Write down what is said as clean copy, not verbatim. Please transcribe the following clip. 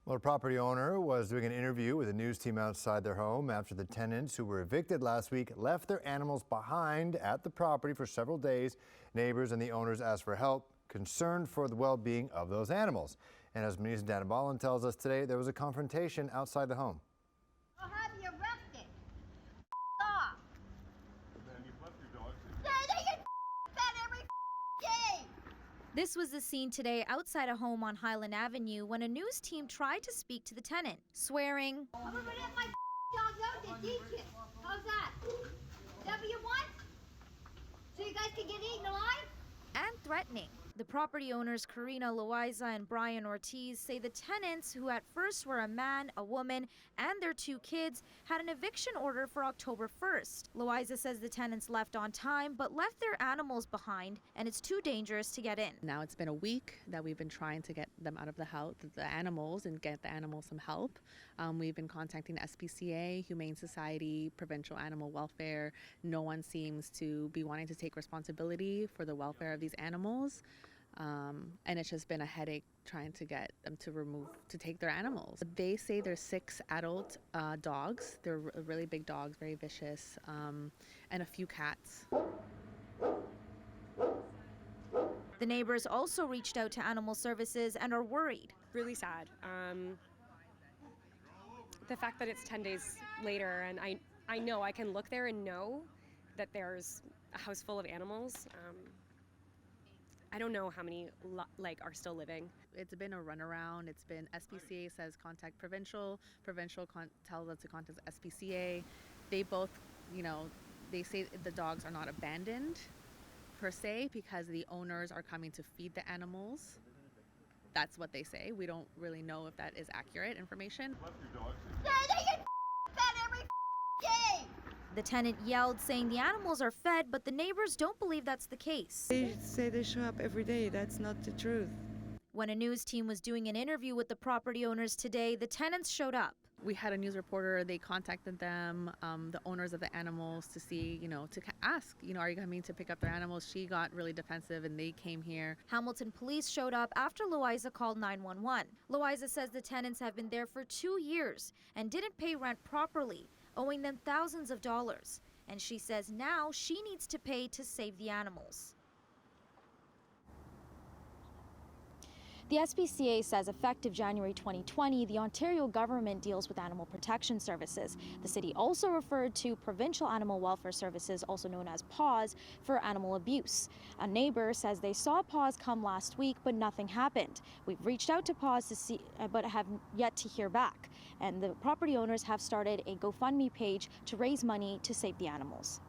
Well, a property owner was doing an interview with a news team outside their home after the tenants who were evicted last week left their animals behind at the property for several days. Neighbors and the owners asked for help, concerned for the well-being of those animals. And as Mani's Danabalan tells us today, there was a confrontation outside the home. I'll have you arrested. Off. Man, you've left your dogs in. They get fed every day. This was the scene today outside a home on Highland Avenue when a news team tried to speak to the tenant, swearing, I'm gonna let my dogs out to teach it. How's that? Is that what you want? So you guys can get eaten alive? and threatening. The property owners Karina, Loayza, and Bryan Ortiz say the tenants, who at first were a man, a woman, and their 2 kids, had an eviction order for October 1st. Loayza says the tenants left on time but left their animals behind, and it's too dangerous to get in. Now it's been a week that we've been trying to get them out of the house, the animals, and get the animals some help. We've been contacting the SPCA, Humane Society, Provincial Animal Welfare. No one seems to be wanting to take responsibility for the welfare of these animals. And it's just been a headache trying to get them to take their animals. They say there's 6 adult dogs. They're really big dogs, very vicious, and a few cats. The neighbors also reached out to Animal Services and are worried. Really sad. The fact that it's 10 days later, and I know I can look there and know that there's a house full of animals. I don't know how many are still living. It's been a runaround. It's been SPCA says contact Provincial. Provincial tells us to contact SPCA. They both, they say the dogs are not abandoned per se because the owners are coming to feed the animals. That's what they say. We don't really know if that is accurate information. Left your dogs in. They get fed every day. The tenant yelled, saying the animals are fed, but the neighbors don't believe that's the case. They say they show up every day. That's not the truth. When a news team was doing an interview with the property owners today, the tenants showed up. We had a news reporter. They contacted them, the owners of the animals, to see, to ask, are you coming to pick up their animals? She got really defensive and they came here. Hamilton police showed up after Loayza called 911. Loayza says the tenants have been there for 2 years and didn't pay rent properly, owing them thousands of dollars. And she says now she needs to pay to save the animals. The SPCA says effective January 2020, the Ontario government deals with animal protection services. The city also referred to Provincial Animal Welfare Services, also known as PAWS, for animal abuse. A neighbor says they saw PAWS come last week, but nothing happened. We've reached out to PAWS to see, but have yet to hear back. And the property owners have started a GoFundMe page to raise money to save the animals.